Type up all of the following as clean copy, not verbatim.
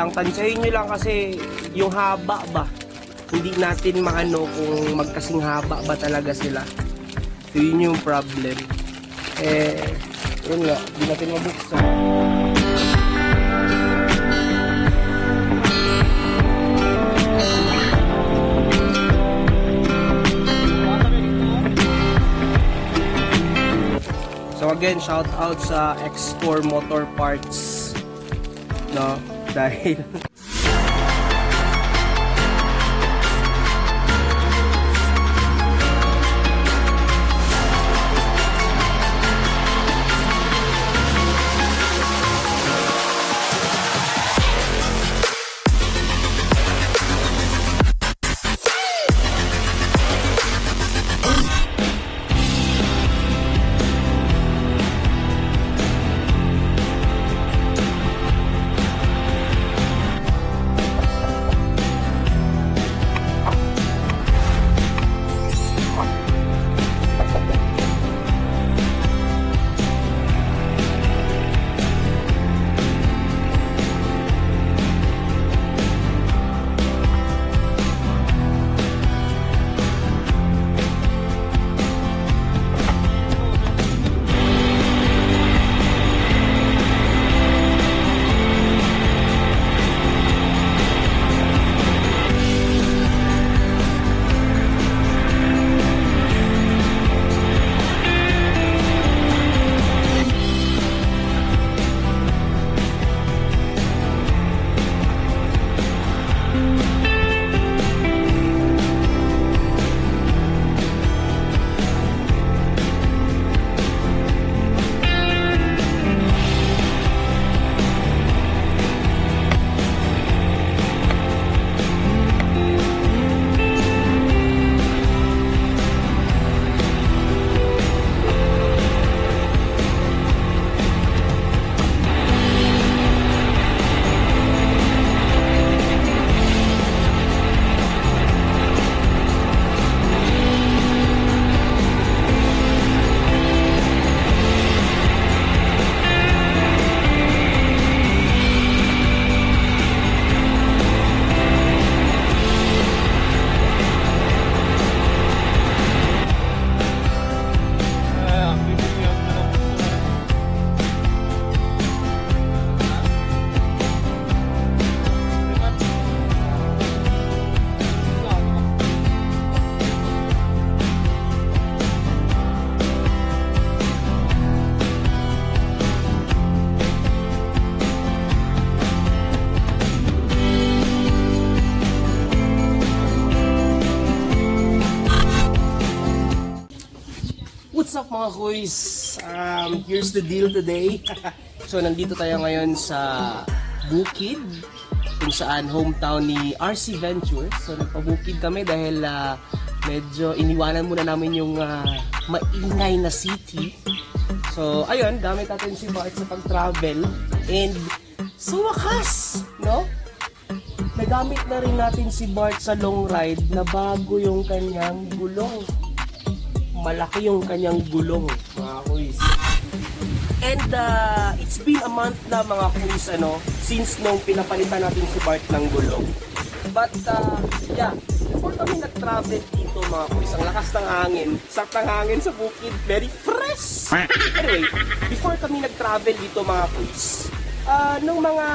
lang, tansyahin nyo lang kasi yung haba ba, hindi natin maano kung magkasing haba ba talaga sila. So yun yung problem. Yun nga, hindi natin mabuksan. So again, shout out sa X4 Motor Parts, no, dahil what's up mga kuys? Here's the deal today. So nandito tayo ngayon sa Bukid, kung saan hometown ni RC Ventures. So nagpabukid kami dahil medyo iniwanan muna namin yung maingay na city. So ayun, gamit natin si Bart sa pag-travel. And sa wakas, no? Nagamit na rin natin si Bart sa long ride na bago yung kanyang gulong. Malaki yung kanyang gulong, mga kuys. And it's been a month na mga kuys, since nung pinapalitan natin si Bart ng gulong. But yeah, before kami nag-travel dito mga kuys, ang lakas ng hangin, sakta ng hangin sa bukid, very fresh. Anyway, before kami nag-travel dito mga kuys, nung mga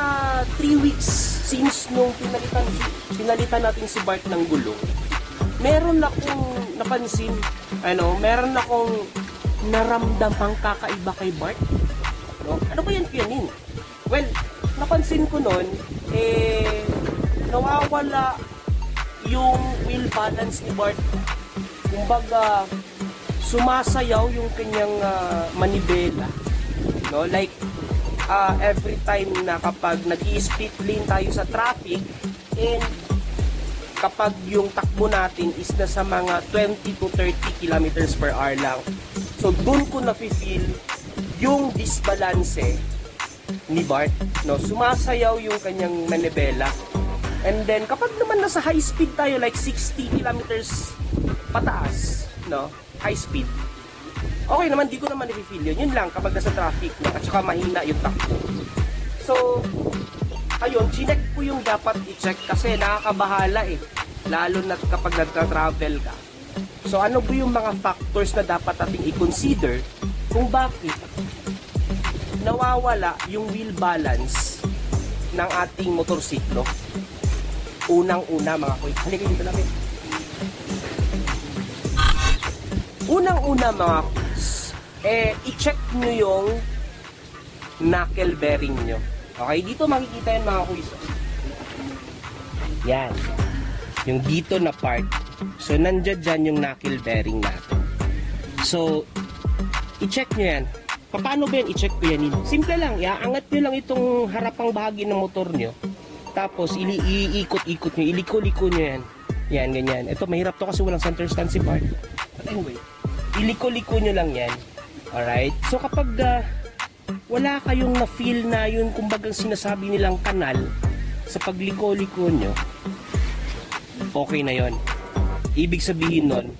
3 weeks since nung pinalitan natin si Bart ng gulong, meron akong napansin, meron akong naramdamang kakaiba kay Bart. No? Ano ba yan, Pianin? Well, napansin ko nun, nawawala yung wheel balance ni Bart. Kumbaga, sumasayaw yung kanyang manibela. No? Like, every time na kapag nag-i-split lane tayo sa traffic, and kapag yung takbo natin is nasa mga 20 to 30 kilometers per hour lang. So doon ko na-feel yung disbalance ni Bart, no? Sumasayaw yung kanyang manibela. And then kapag naman nasa high speed tayo, like 60 kilometers pataas, no? High speed. Okay naman, di ko naman na-feel yun. Yun lang kapag nasa traffic, no? At saka mahina yung takbo. So ayun, chinek ko yung dapat i-check kasi nakakabahala eh. Lalo na kapag nagtra-travel ka. So ano ba yung mga factors na dapat nating i-consider kung bakit nawawala yung wheel balance ng ating motorsiklo? Unang-una mga kuy. Halika dito namin. Unang-una mga kuys, i-check nyo yung knuckle bearing nyo. Okay, dito makikita yan mga kuys. Yan. Yung dito na part. So, nandiyan dyan yung knuckle bearing natin. So, i-check nyo yan. Paano ba yan? I-check ko yan. Simple lang. Iaangat nyo lang itong harapang bahagi ng motor nyo. Tapos, iikot-ikot nyo. Iliko-liko nyo yan. Yan, ganyan. Ito, mahirap to kasi walang center stand si part. But anyway, iliko-liko nyo lang yan. Alright? So, kapag wala kayong na-feel na yun, kumbagang sinasabi nilang kanal sa pagliko-liko nyo, okay na yon. Ibig sabihin nun,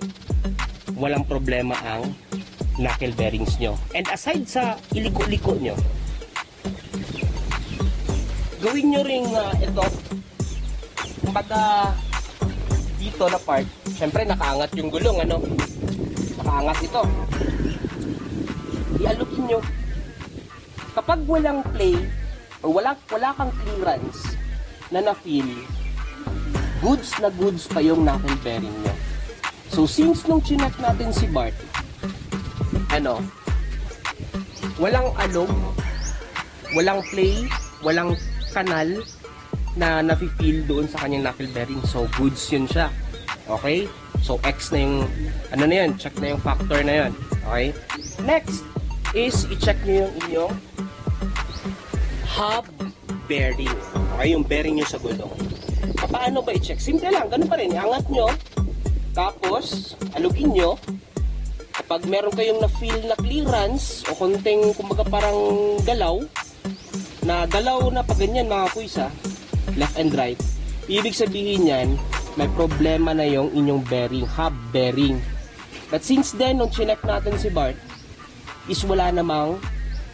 walang problema ang knuckle bearings nyo. And aside sa iliko-liko nyo, gawin nyo ring ito, kumbaga dito na part, syempre nakaangat yung gulong, ano? Nakaangat ito. Ialukin nyo. Kapag walang play, o wala kang clearance na na-feel, goods na goods pa yung knuckle bearing nyo. So, since nung chinek natin si Bart, walang alog, walang play, walang kanal na nafe-feel doon sa kanyang knuckle bearing. So, goods yun siya. Okay? So, X na yung, na yun, check na yung factor na yun. Okay? Next is, i-check nyo yung inyong hub bearing. Okay? Yung bearing nyo sa gulong. Paano ba i-check? Simple lang, ganun pa rin. Iangat nyo, tapos, alugin nyo. Kapag meron kayong na-feel na clearance, o konting, kumbaga parang galaw na pag ganyan mga kuisa, left and right, ibig sabihin yan, may problema na yung inyong bearing, hub bearing. But since then, nung chinek natin si Bart, is wala namang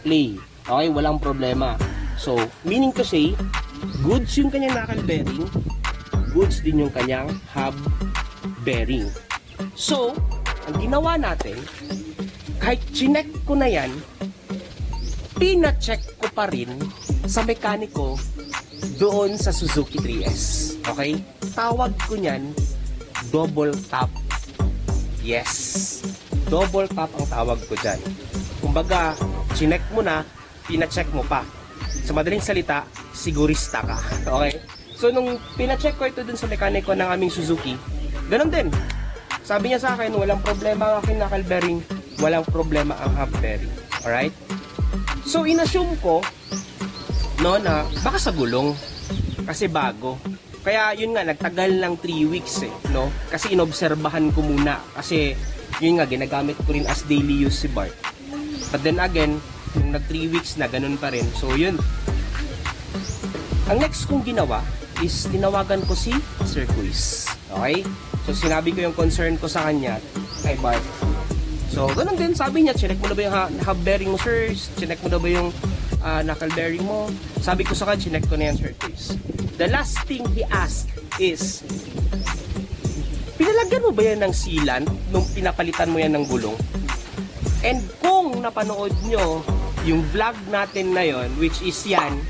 play. Okay, walang problema. So, meaning to say, goods yung kanyang knuckle bearing, goods din yung kanyang hub bearing. So, ang ginawa natin, kahit chinek ko na yan, pina-check ko pa rin sa mekaniko doon sa Suzuki 3S. Okay? Tawag ko niyan, double tap. Yes. Double tap ang tawag ko dyan. Kumbaga, chinek mo na, pina-check mo pa. Sa madaling salita, sigurista ka. Okay? So, nung pina-check ko ito dun sa mekaniko ng aming Suzuki, ganun din. Sabi niya sa akin, walang problema ang aking knuckle bearing, walang problema ang hub bearing. Alright? So, inassume ko, no, na baka sa gulong. Kasi bago. Kaya, yun nga, nagtagal ng 3 weeks, no? Kasi inobserbahan ko muna. Kasi, yun nga, ginagamit ko rin as daily use si Bart. But then again, nung nag 3 weeks na, ganun pa rin. So, yun. Ang next kong ginawa is tinawagan ko si Sir Quiz. Okay? So, sinabi ko yung concern ko sa kanya kay Bart. So, ganun din. Sabi niya, chinek mo na ba yung hub bearing mo, sir? Chinek mo na ba yung knuckle bearing mo? Sabi ko sa kanya, chinek ko na yan, Sir Quiz. The last thing he asked is, pinalagyan mo ba yan ng sealant nung pinapalitan mo yan ng gulong? And kung napanood nyo yung vlog natin na yon, which is yan,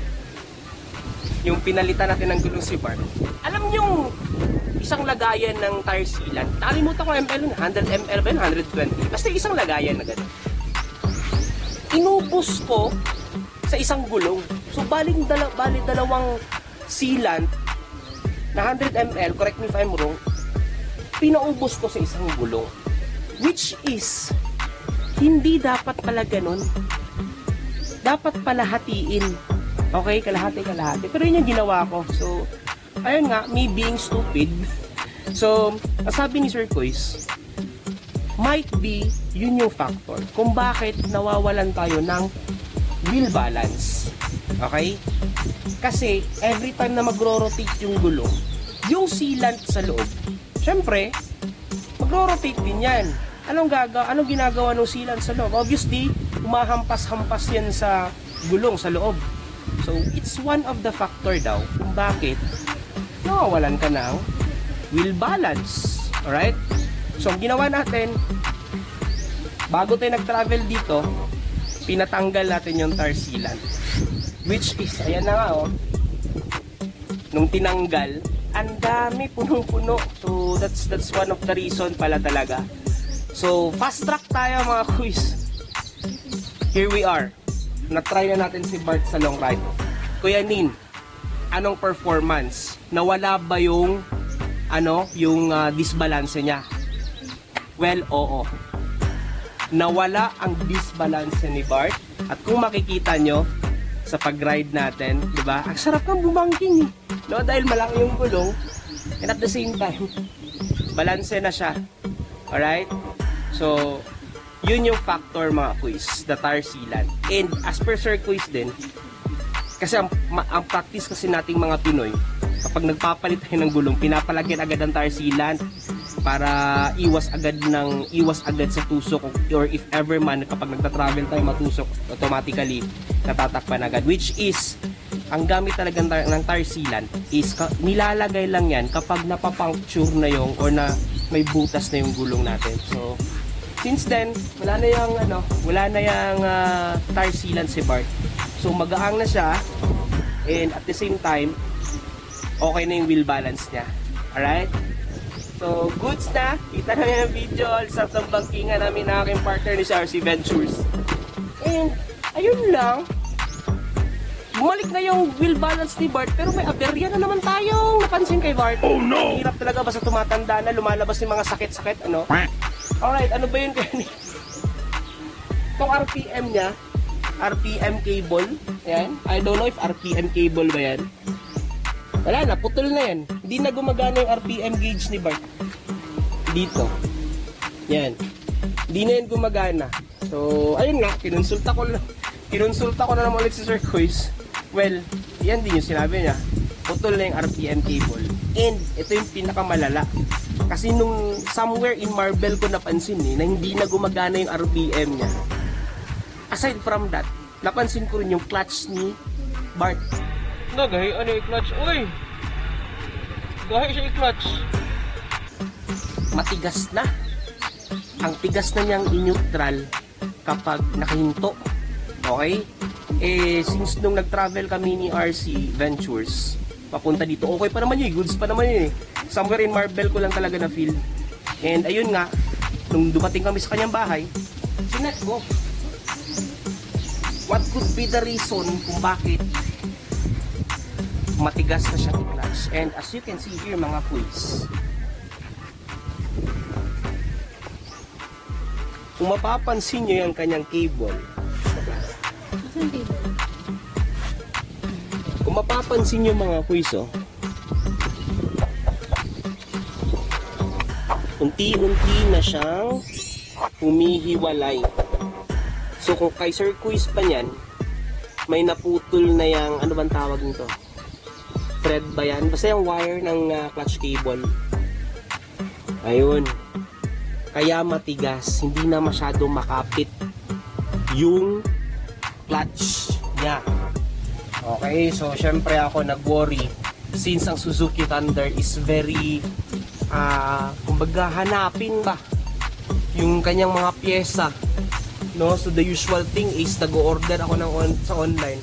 yung pinalitan natin ng gulong si Bart, alam nyo, isang lagayan ng tire sealant, nakalimutan ko ml, 100 ml ba yun? 120? Basta isang lagayan na gano'n. Inubos ko sa isang gulong. So, bali dalawang sealant na 100 ml, correct me if I'm wrong, pinaubos ko sa isang gulong. Which is, hindi dapat pala ganun. Dapat pala hatiin. Okay, kalahati. Pero yun yung ginawa ko. So, ayun nga, me being stupid. So, sabi ni Sir Quiz, might be yun yung factor kung bakit nawawalan tayo ng wheel balance. Okay? Kasi, every time na magro-rotate yung gulong, yung sealant sa loob, syempre, magro-rotate din yan. Anong ginagawa ng sealant sa loob? Obviously, umahampas-hampas yan sa gulong, sa loob. So, it's one of the factor daw kung bakit nawawalan ka ng wheel balance. Alright? So, ang ginawa natin, bago tayo nag-travel dito, pinatanggal natin yung tar sealant. Which is, ayan na nga oh, nung tinanggal, ang dami, punong-puno. So, that's one of the reason pala talaga. So, fast track tayo mga quiz. Here we are. Na-try na natin si Bart sa long ride. Kuya Nin, anong performance? Nawala ba yung disbalance niya? Well, oo. Nawala ang disbalance ni Bart. At kung makikita nyo sa pag-ride natin, di ba? Ang sarap ng bumangking eh. No, dahil malaki yung gulong. And at the same time, balanse na siya. Alright? So, yun yung factor mga quiz, the tar sealant. And as per Sir Quiz din, kasi ang practice kasi nating mga Pinoy, kapag nagpapalit tayo ng gulong, pinapalagyan agad ang tar sealant para iwas agad sa tusok, or if ever man kapag nagta-travel tayo matusok, automatically natatakpan agad. Which is, ang gamit talaga ng tar sealant is nilalagay lang yan kapag napapuncture na yung or na may butas na yung gulong natin. So, since then, wala na yung tar sealant si Bart. So, magaang na siya, and at the same time, okay na yung wheel balance niya. Alright? So, goods na. Kita namin ang video. Sa bangkingan namin na aking partner ni RC Ventures. And, ayun lang. Bumalik na yung wheel balance ni Bart, pero may aberya na naman tayong napansin kay Bart. Oh no! Hirap talaga basta tumatanda na, lumalabas yung mga sakit-sakit, ano? Alright, ano ba yun kaya? Itong RPM niya, RPM cable, ayan. I don't know if RPM cable ba yan. Wala na, putol na yan. Hindi na gumagana yung RPM gauge ni Bart. Dito. Yan. Hindi na yan gumagana. So, ayun nga, kinonsulta ko na naman ulit si Sir Quiz. Well, yan din yung sinabi niya. Putol na yung RPM cable. And, ito yung pinakamalala. Kasi nung somewhere in Marble ko napansin na hindi na gumagana yung RPM niya. Aside from that, napansin ko rin yung clutch ni Bart. Nagahi, ano yung clutch? Uy! Gahi siya yung clutch. Matigas na. Ang tigas na niyang in-neutral kapag nakahinto. Okay? Since nung nag-travel kami ni RC Ventures, papunta dito, okay pa naman yun, goods pa naman yun eh. Somewhere in Marble ko lang talaga na feel. And ayun nga, nung dumating kami sa kanyang bahay, sinet ko. What could be the reason kung bakit matigas na siya yung clutch? And as you can see here mga quiz, kung mapapansin nyo yung kanyang cable, kung mapapansin nyo mga quiz, unti-unti na siyang humihiwalay. So kung kay Sir Quiz pa niyan, may naputol na yung, ano bang tawag nito? Thread ba yan? Basta yung wire ng clutch cable. Ayun. Kaya matigas, hindi na masyado makapit yung clutch niya. Okay, so syempre ako nag-worry since ang Suzuki Thunder is very kumbaga hanapin ba yung kanyang mga pyesa, no? So the usual thing is nag-order ako sa online.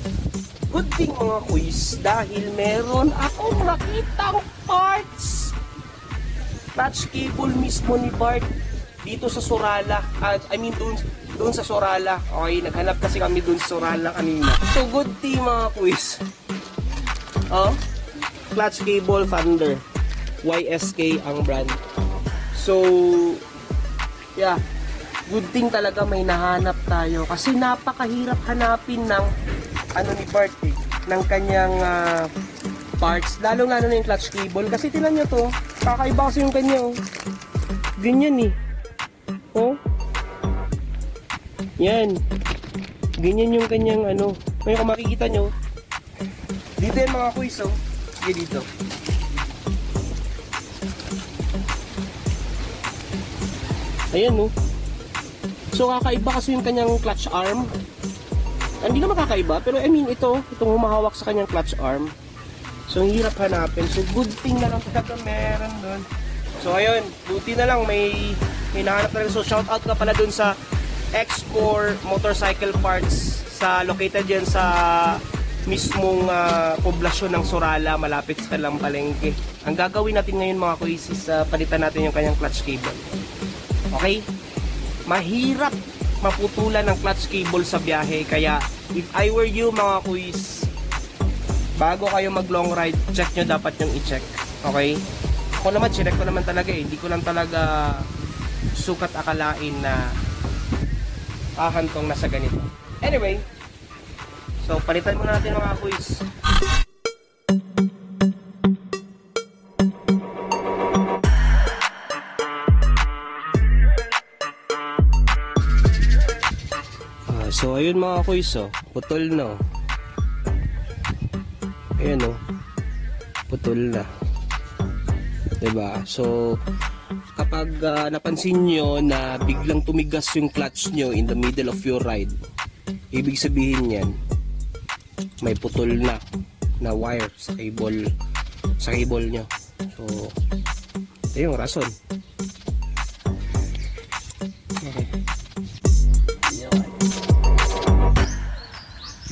Good thing mga quiz, dahil meron akong nakitang parts, clutch cable mismo ni Bart dito sa Sorala. I mean doon sa Sorala. Okay, naghanap kasi kami doon sa Sorala kanina. So good thing mga quiz. Clutch cable Thunder, YSK ang brand. So yeah, good thing talaga may nahanap tayo kasi napakahirap hanapin ng ni Bart ng kanyang parts, lalo na yung clutch cable kasi tinan nyo to, kakaiba kasi yung kanya ganyan yan, ganyan yung kanyang may kung makikita nyo dito yan mga quiz sige dito. Ayan so kakaiba kasi yung kanyang clutch arm. hindi na makakaiba, pero I mean, itong humahawak sa kanyang clutch arm. So, ang hirap hanapin. So, good thing na lang talaga meron doon. So, ayun, buti na lang may hinahanap na rin. So, shout out ka pala doon sa X4 Motorcycle Parts located yan sa mismong poblasyon ng Sorala, malapit sa kanilang palengke. Ang gagawin natin ngayon mga kuys is palitan natin yung kanyang clutch cable. Okay? Mahirap maputulan ng clutch cable sa biyahe, kaya if I were you mga kuys, bago kayo mag long ride, check nyo dapat yung i-check. Okay? Ako naman, check ko naman talaga eh. Hindi ko lang talaga sukat akalain na ahantong nasa ganito. Anyway, so palitan muna natin mga kuys. So ayun mga kuys, putol na. Ayan putol na. Diba? So kapag napansin nyo na biglang tumigas yung clutch nyo in the middle of your ride, ibig sabihin yan, may putol na wire sa cable nyo. So ito yung rason. Okay.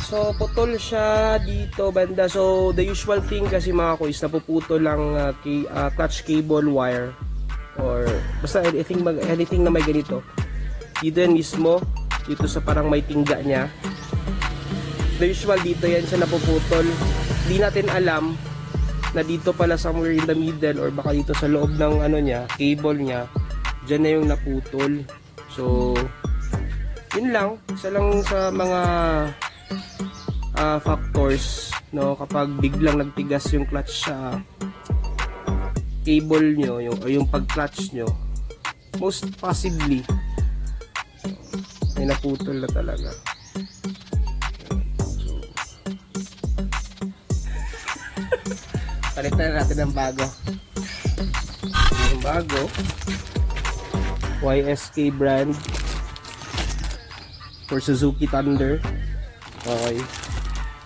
So putol siya dito banda. So the usual thing kasi mga kuys, napuputol lang clutch cable wire or basta anything na may ganito. Dito yan mismo, dito sa parang may tingga niya. The usual dito yan siya napuputol. Di natin alam na dito pala somewhere in the middle or baka dito sa loob ng cable niya, dyan na yung naputol. So yun lang, isa lang sa mga factors, no, kapag biglang nagtigas yung clutch sa cable nyo, yung pag-clutch nyo, most possibly may naputol na talaga. So, palitan natin ng bago. Yung bago, YSK brand for Suzuki Thunder. Okay.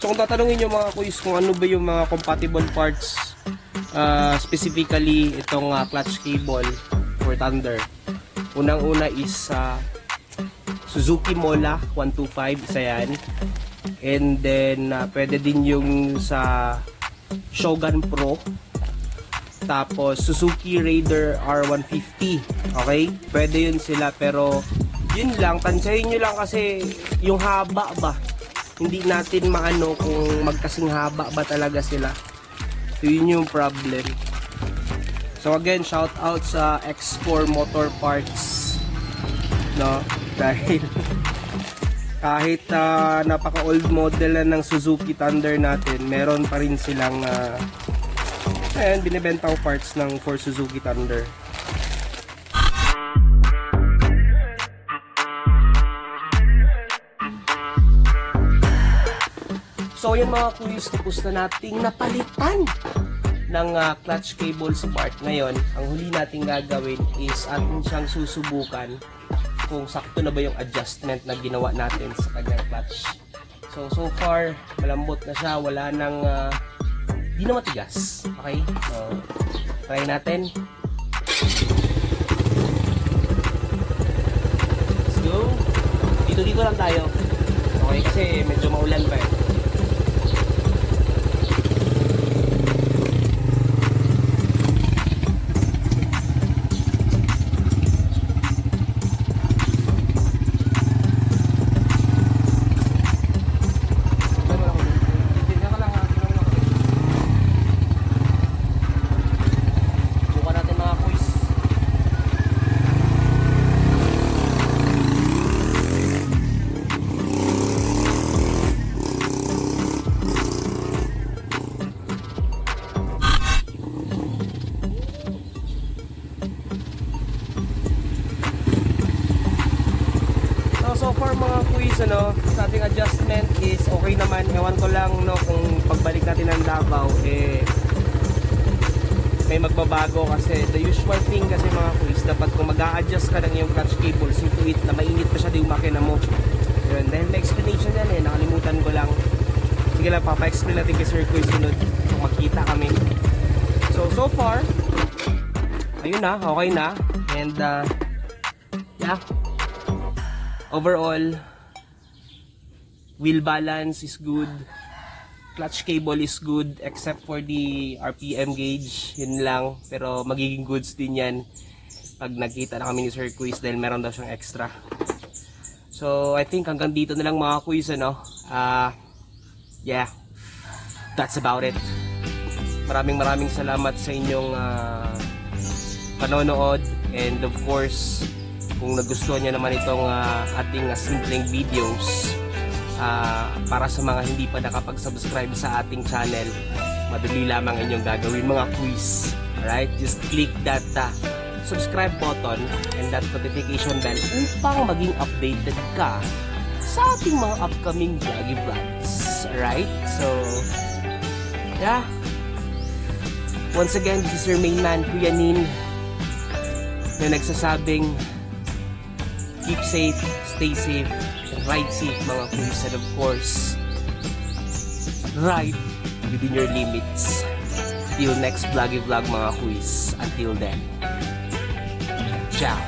So kung tatanungin nyo mga kuys kung ano ba yung mga compatible parts, specifically itong clutch cable for Thunder, unang-una is Suzuki Mola 125, isa yan. And then pwede din yung sa Shogun Pro, tapos Suzuki Raider R150. Okay, pwede yun sila, pero yun lang, tansyahin nyo lang kasi yung haba ba, hindi natin maano kung magkasing haba ba talaga sila. So yun yung problem. So again, shout out sa X4 Motor Parts, no, dahil kahit napaka old model na ng Suzuki Thunder natin, meron pa rin silang binibentang parts ng for Suzuki Thunder. So yun mga kuys, tapos na nating napalitan ng clutch cable sa part. Ngayon, ang huli nating gagawin is atin siyang susubukan kung sakto na ba yung adjustment na ginawa natin sa kanyang clutch. So far, malambot na siya, wala nang di na matigas. Okay? So, try natin. Let's go. Dito lang tayo. Okay, kasi medyo maulan pa eh. So far mga kuys, sa ating adjustment is okay naman. Ewan ko lang kung pagbalik natin ng Davao may magbabago, kasi the usual thing kasi mga kuys, dapat kung mag-a-adjust ka ng iyong clutch cable, see to it na mainit pa siya yung makina mo, Yun, dahil may explanation yan eh, nakalimutan ko lang. Sige lang, papa-explain natin kay Sir Kuy sunod kung magkita kami. So far, ayun na, okay na. And yeah, overall, wheel balance is good. Clutch cable is good except for the RPM gauge, yun lang. Pero magiging goods din yan pag nagkita na kami ni Sir Quiz dahil meron daw siyang extra. So I think hanggang dito na lang mga quiz, ano. Yeah, that's about it. Maraming salamat sa inyong panonood, and of course kung nagustuhan nyo naman itong ating simpleng videos, para sa mga hindi pa nakapag-subscribe sa ating channel, madali lamang inyong gagawin mga quiz. Alright, just click that subscribe button and that notification bell upang maging updated ka sa ating mga upcoming vlogs. Alright, so yeah, once again, this is your main man, Kuya Nin, na nagsasabing keep safe, stay safe, ride safe mga quiz, and of course, ride within your limits. Till next vlog mga quiz. Until then, ciao!